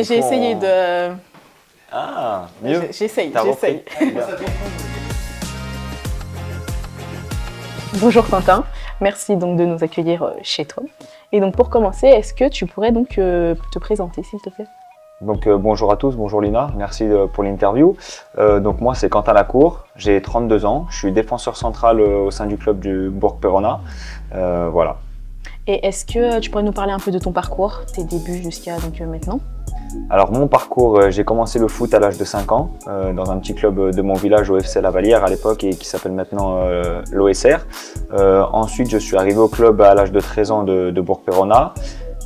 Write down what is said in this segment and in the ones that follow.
J'ai essayé de... Ah, mieux. J'essaye. Repris. Bonjour Quentin, merci donc de nous accueillir chez toi. Et donc pour commencer, est-ce que tu pourrais donc te présenter s'il te plaît? Donc bonjour à tous, bonjour Lina, merci pour l'interview. Donc moi c'est Quentin Lacour, j'ai 32 ans, je suis défenseur central au sein du club du Bourg-Perona. Voilà. Et est-ce que tu pourrais nous parler un peu de ton parcours, tes débuts jusqu'à maintenant? Alors mon parcours, j'ai commencé le foot à l'âge de 5 ans dans un petit club de mon village au FC La Vallière à l'époque et qui s'appelle maintenant l'OSR. Ensuite je suis arrivé au club à l'âge de 13 ans de Bourg-Perona.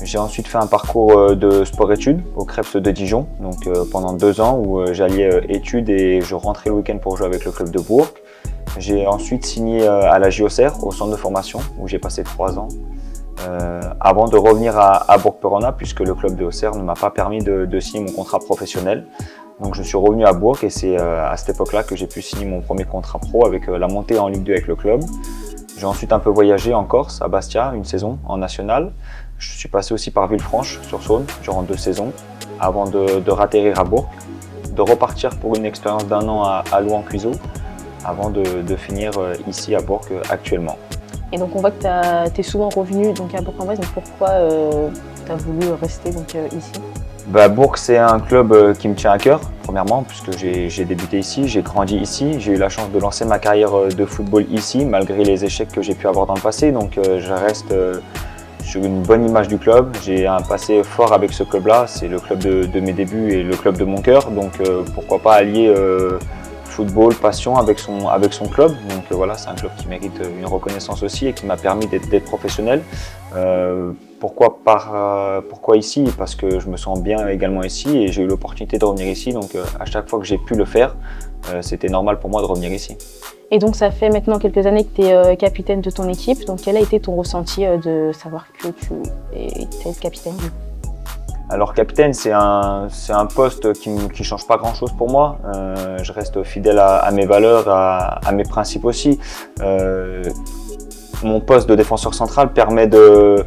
J'ai ensuite fait un parcours de sport-études au Crêpes de Dijon, donc pendant 2 ans où j'alliais études et je rentrais le week-end pour jouer avec le club de Bourg. J'ai ensuite signé à la JOCR, au centre de formation, où j'ai passé 3 ans, avant de revenir à Bourg-Perona, puisque le club de Auxerre ne m'a pas permis de signer mon contrat professionnel. Donc je suis revenu à Bourg et c'est à cette époque-là que j'ai pu signer mon premier contrat pro avec la montée en Ligue 2 avec le club. J'ai ensuite un peu voyagé en Corse, à Bastia, une saison en national. Je suis passé aussi par Villefranche-sur-Saône durant 2 saisons, avant de ratterrir à Bourg, de repartir pour une expérience d'1 an à Louan-Cuiseaux, avant de finir ici à Bourg actuellement. Et donc on voit que tu es souvent revenu donc à Bourg-en-Bresse, donc pourquoi tu as voulu rester ici? Bourg, c'est un club qui me tient à cœur, premièrement, puisque j'ai débuté ici, j'ai grandi ici, j'ai eu la chance de lancer ma carrière de football ici, malgré les échecs que j'ai pu avoir dans le passé, donc je reste sur une bonne image du club. J'ai un passé fort avec ce club-là, c'est le club de mes débuts et le club de mon cœur, donc pourquoi pas allier football, passion avec son club. Donc voilà, c'est un club qui mérite une reconnaissance aussi et qui m'a permis d'être professionnel. Pourquoi ici? Parce que je me sens bien également ici et j'ai eu l'opportunité de revenir ici, donc à chaque fois que j'ai pu le faire, c'était normal pour moi de revenir ici. Et donc ça fait maintenant quelques années que tu es capitaine de ton équipe, donc quel a été ton ressenti de savoir que tu es capitaine? Alors capitaine, c'est un poste qui ne change pas grand chose pour moi. Je reste fidèle à mes valeurs, à mes principes aussi. Mon poste de défenseur central permet de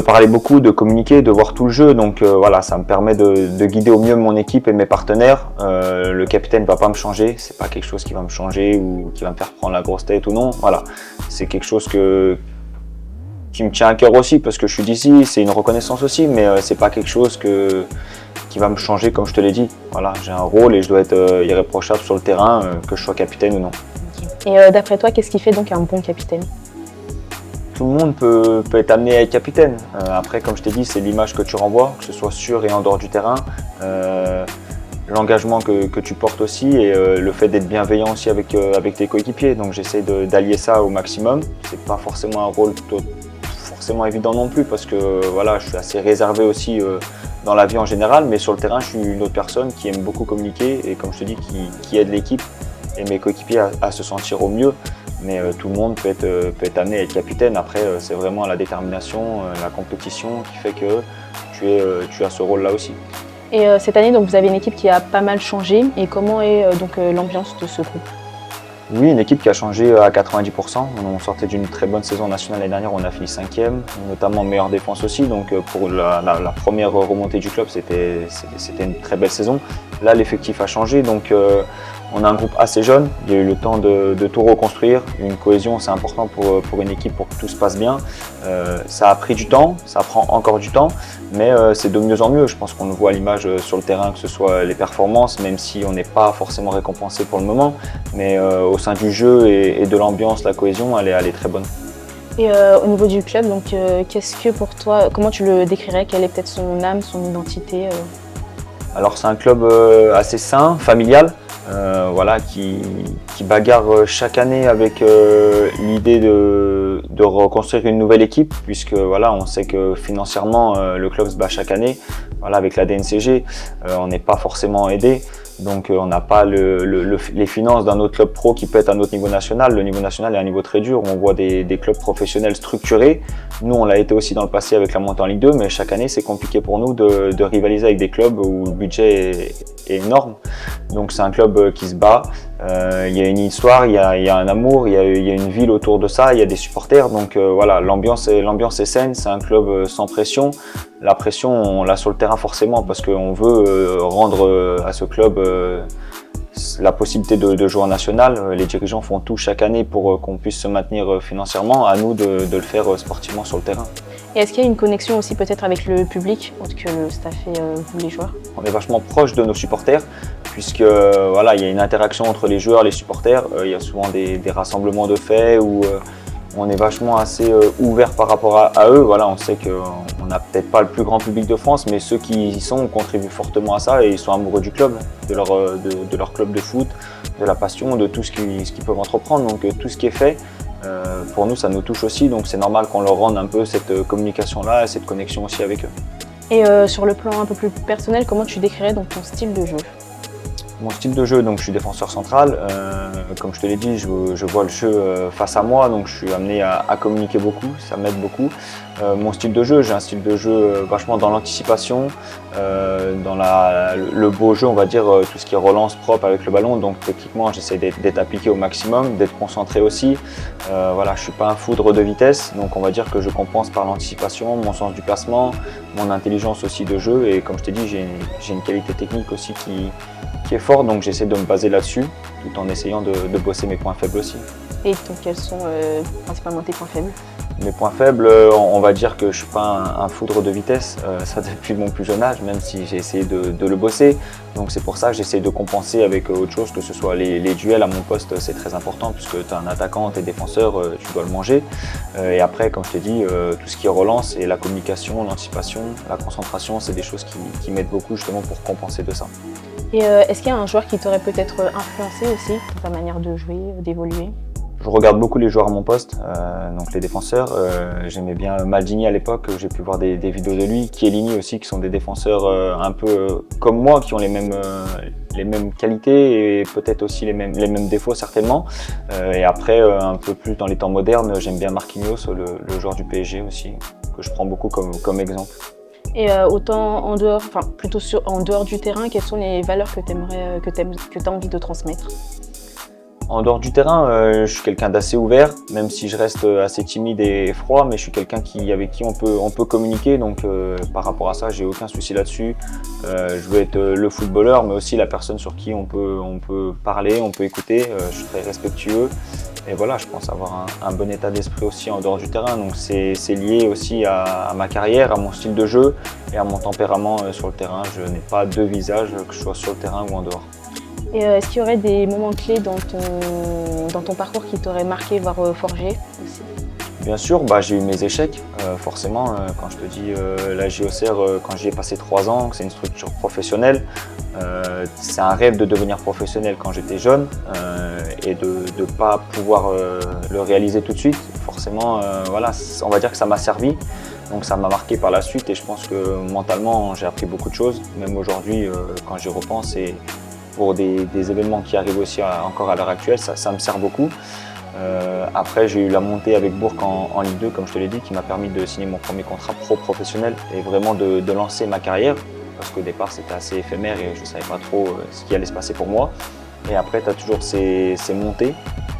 parler beaucoup, de communiquer, de voir tout le jeu. Donc voilà, ça me permet de guider au mieux mon équipe et mes partenaires. Le capitaine ne va pas me changer, c'est pas quelque chose qui va me changer ou qui va me faire prendre la grosse tête ou non. Voilà, c'est quelque chose qui me tient à cœur aussi parce que je suis d'ici, c'est une reconnaissance aussi, mais c'est pas quelque chose qui va me changer comme je te l'ai dit. Voilà, j'ai un rôle et je dois être irréprochable sur le terrain, que je sois capitaine ou non. Et d'après toi, qu'est-ce qui fait donc un bon capitaine? Tout le monde peut être amené à être capitaine. Après, comme je t'ai dit, c'est l'image que tu renvoies, que ce soit sur et en dehors du terrain. L'engagement que tu portes aussi et le fait d'être bienveillant aussi avec tes coéquipiers. Donc j'essaie d'allier ça au maximum. C'est pas forcément un rôle forcément évident non plus parce que voilà, je suis assez réservé aussi dans la vie en général, mais sur le terrain, je suis une autre personne qui aime beaucoup communiquer et comme je te dis, qui aide l'équipe et mes coéquipiers à se sentir au mieux. Mais tout le monde peut être amené à être capitaine. Après, c'est vraiment la détermination, la compétition qui fait que tu as ce rôle-là aussi. Et cette année, donc, vous avez une équipe qui a pas mal changé. Et comment est l'ambiance de ce groupe? Oui, une équipe qui a changé à 90%. On sortait d'une très bonne saison nationale l'année dernière, on a fini 5e, notamment meilleure défense aussi. Donc pour la première remontée du club, c'était une très belle saison. Là, l'effectif a changé, donc on a un groupe assez jeune. Il y a eu le temps de tout reconstruire. Une cohésion, c'est important pour une équipe pour que tout se passe bien. Ça a pris du temps, ça prend encore du temps, mais c'est de mieux en mieux. Je pense qu'on le voit à l'image sur le terrain, que ce soit les performances, même si on n'est pas forcément récompensé pour le moment. Mais au sein du jeu et de l'ambiance, la cohésion, elle est très bonne. Et au niveau du club, donc qu'est-ce que pour toi, comment tu le décrirais? Quelle est peut-être son âme, son identité? Alors c'est un club assez sain, familial, voilà, qui bagarre chaque année avec l'idée de reconstruire une nouvelle équipe, puisque voilà, on sait que financièrement le club se bat chaque année, voilà, avec la DNCG, on n'est pas forcément aidé. Donc on n'a pas les finances d'un autre club pro qui peut être à notre niveau national. Le niveau national est un niveau très dur, on voit des clubs professionnels structurés. Nous on l'a été aussi dans le passé avec la montée en Ligue 2, mais chaque année c'est compliqué pour nous de rivaliser avec des clubs où le budget est énorme. Donc c'est un club qui se bat, il y a une histoire, il y a un amour, il y a une ville autour de ça, il y a des supporters. Donc voilà, l'ambiance est saine, c'est un club sans pression. La pression on l'a sur le terrain forcément parce qu'on veut rendre à ce club la possibilité de jouer en national. Les dirigeants font tout chaque année pour qu'on puisse se maintenir financièrement. À nous de le faire sportivement sur le terrain. Et est-ce qu'il y a une connexion aussi peut-être avec le public, autre que le staff et vous les joueurs? On est vachement proche de nos supporters puisque voilà, il y a une interaction entre les joueurs et les supporters. Il y a souvent des rassemblements de faits où on est vachement assez ouvert par rapport à eux. Voilà, on sait qu'on n'a peut-être pas le plus grand public de France, mais ceux qui y sont contribuent fortement à ça et ils sont amoureux du club, de leur club de foot, de la passion, de tout ce qu'ils peuvent entreprendre. Donc tout ce qui est fait, pour nous, ça nous touche aussi. Donc c'est normal qu'on leur rende un peu cette communication-là, cette connexion aussi avec eux. Et sur le plan un peu plus personnel, comment tu décrirais donc ton style de jeu? Mon style de jeu, donc je suis défenseur central. Comme je te l'ai dit, je vois le jeu face à moi, donc je suis amené à communiquer beaucoup, ça m'aide beaucoup. Mon style de jeu, j'ai un style de jeu vachement dans l'anticipation, dans le beau jeu, on va dire, tout ce qui est relance propre avec le ballon. Donc techniquement, j'essaie d'être appliqué au maximum, d'être concentré aussi. Voilà, je suis pas un foudre de vitesse, donc on va dire que je compense par l'anticipation, mon sens du placement, mon intelligence aussi de jeu. Et comme je t'ai dit, j'ai une qualité technique aussi qui est forte, donc j'essaie de me baser là-dessus, tout en essayant de bosser mes points faibles aussi. Et donc quels sont principalement tes points faibles? Mes points faibles, on va dire que je suis pas un foudre de vitesse, ça depuis mon plus jeune âge, même si j'ai essayé de le bosser. Donc c'est pour ça que j'essaie de compenser avec autre chose, que ce soit les duels à mon poste, c'est très important puisque tu es un attaquant, tu es défenseur, tu dois le manger. Et après, comme je t'ai dit, tout ce qui est relance et la communication, l'anticipation, la concentration, c'est des choses qui m'aident beaucoup justement pour compenser de ça. Et est-ce qu'il y a un joueur qui t'aurait peut-être influencé aussi dans ta manière de jouer, d'évoluer? Je regarde beaucoup les joueurs à mon poste, donc les défenseurs. J'aimais bien Maldini à l'époque, j'ai pu voir des vidéos de lui. Chiellini aussi, qui sont des défenseurs un peu comme moi, qui ont les mêmes qualités et peut-être aussi les mêmes défauts certainement. Et après, un peu plus dans les temps modernes, j'aime bien Marquinhos, le joueur du PSG aussi, que je prends beaucoup comme exemple. Et autant en dehors, enfin plutôt en dehors du terrain, quelles sont les valeurs que tu as envie de transmettre? En dehors du terrain, je suis quelqu'un d'assez ouvert, même si je reste assez timide et froid, mais je suis quelqu'un avec qui on peut communiquer, donc par rapport à ça, j'ai aucun souci là-dessus. Je veux être le footballeur, mais aussi la personne sur qui on peut parler, on peut écouter. Je suis très respectueux. Et voilà, je pense avoir un bon état d'esprit aussi en dehors du terrain. Donc c'est lié aussi à ma carrière, à mon style de jeu et à mon tempérament sur le terrain. Je n'ai pas deux visages, que je sois sur le terrain ou en dehors. Et est-ce qu'il y aurait des moments clés dans ton parcours qui t'auraient marqué, voire forgé aussi? Bien sûr, j'ai eu mes échecs, forcément. Quand je te dis la JOCR, quand j'y ai passé 3 ans, c'est une structure professionnelle. C'est un rêve de devenir professionnel quand j'étais jeune et de ne pas pouvoir le réaliser tout de suite. Forcément, voilà, on va dire que ça m'a servi. Donc ça m'a marqué par la suite et je pense que mentalement, j'ai appris beaucoup de choses. Même aujourd'hui, quand j'y repense et pour des événements qui arrivent aussi encore à l'heure actuelle, ça me sert beaucoup. Après, j'ai eu la montée avec Bourg en Ligue 2, comme je te l'ai dit, qui m'a permis de signer mon premier contrat pro-professionnel et vraiment de lancer ma carrière. Parce qu'au départ, c'était assez éphémère et je ne savais pas trop ce qui allait se passer pour moi. Et après, tu as toujours ces montées.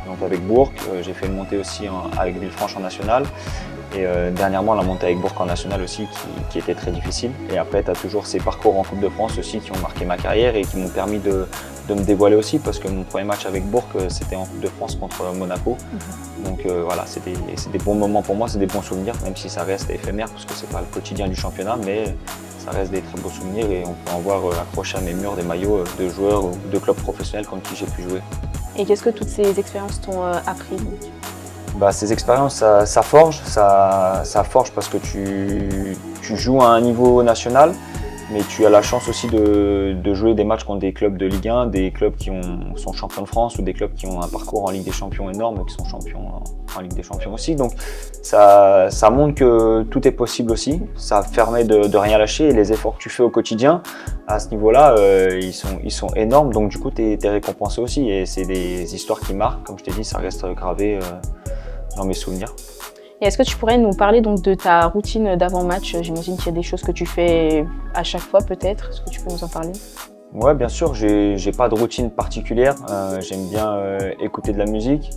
Donc avec Bourg, j'ai fait une montée aussi avec Villefranche en national. Et dernièrement, la montée avec Bourg en national aussi, qui était très difficile. Et après, tu as toujours ces parcours en Coupe de France aussi qui ont marqué ma carrière et qui m'ont permis de me dévoiler aussi, parce que mon premier match avec Bourg, c'était en Coupe de France contre Monaco. Donc voilà, c'est des bons moments pour moi, c'est des bons souvenirs, même si ça reste éphémère, parce que c'est pas le quotidien du championnat, mais ça reste des très beaux souvenirs et on peut en voir accrocher à mes murs des maillots de joueurs ou de clubs professionnels contre qui j'ai pu jouer. Et qu'est-ce que toutes ces expériences t'ont appris? Ces expériences, ça forge parce que tu joues à un niveau national, mais tu as la chance aussi de jouer des matchs contre des clubs de Ligue 1, des clubs qui sont champions de France ou des clubs qui ont un parcours en Ligue des Champions énorme, qui sont champions en Ligue des Champions aussi. Donc ça montre que tout est possible aussi, ça permet de rien lâcher et les efforts que tu fais au quotidien, à ce niveau-là, ils sont énormes, donc du coup tu es récompensé aussi et c'est des histoires qui marquent, comme je t'ai dit, ça reste gravé dans mes souvenirs. Et est-ce que tu pourrais nous parler donc de ta routine d'avant-match? J'imagine qu'il y a des choses que tu fais à chaque fois peut-être. Est-ce que tu peux nous en parler? Ouais, bien sûr, j'ai pas de routine particulière. J'aime bien écouter de la musique.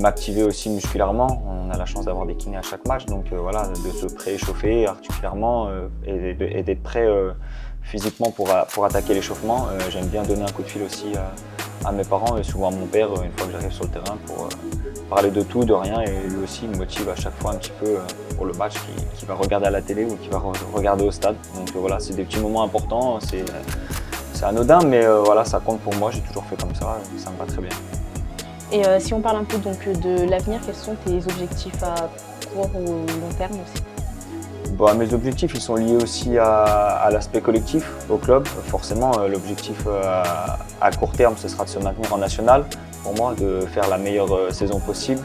m'activer aussi musculairement. On a la chance d'avoir des kinés à chaque match, donc voilà, de se prééchauffer articulairement et d'être prêt physiquement pour attaquer l'échauffement. J'aime bien donner un coup de fil aussi à mes parents et souvent à mon père une fois que j'arrive sur le terrain pour parler de tout, de rien, et lui aussi il me motive à chaque fois un petit peu pour le match qu'il va regarder à la télé ou qu'il va regarder au stade. Donc voilà, c'est des petits moments importants, c'est anodin, mais voilà, ça compte pour moi, j'ai toujours fait comme ça me va très bien. Et si on parle un peu donc de l'avenir, quels sont tes objectifs à court ou long terme aussi? Bon, mes objectifs ils sont liés aussi à l'aspect collectif au club. Forcément, l'objectif à court terme, ce sera de se maintenir en national. Pour moi, de faire la meilleure saison possible,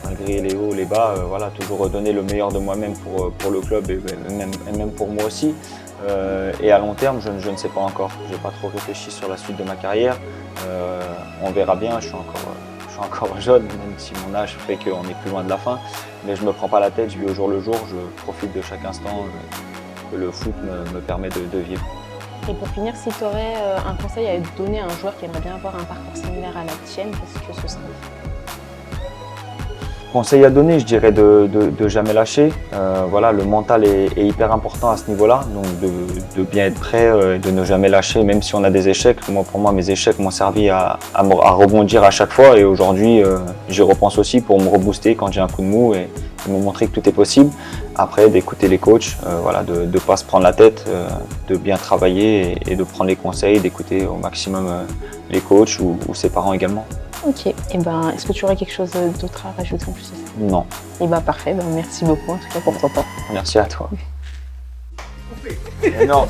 malgré les hauts, les bas. Voilà, toujours donner le meilleur de moi-même pour le club et même pour moi aussi. Et à long terme, je ne sais pas encore. Je n'ai pas trop réfléchi sur la suite de ma carrière. On verra bien. Je suis encore jeune, même si mon âge fait qu'on est plus loin de la fin. Mais je ne me prends pas la tête, je vis au jour le jour, je profite de chaque instant que le foot me permet de vivre. Et pour finir, si tu aurais un conseil à donner à un joueur qui aimerait bien avoir un parcours similaire à la tienne, qu'est-ce que ce serait? Conseil à donner, je dirais de jamais lâcher. Voilà, le mental est hyper important à ce niveau-là, donc de bien être prêt, de ne jamais lâcher, même si on a des échecs. Pour moi, mes échecs m'ont servi à rebondir à chaque fois, et aujourd'hui, j'y repense aussi pour me rebooster quand j'ai un coup de mou et me montrer que tout est possible. Après, d'écouter les coachs, voilà, de ne pas se prendre la tête, de bien travailler et de prendre les conseils, d'écouter au maximum les coachs ou ses parents également. Ok, et est-ce que tu aurais quelque chose d'autre à rajouter en plus de ça? Non. Et parfait, merci beaucoup en tout cas pour ton temps. Merci à toi. Non.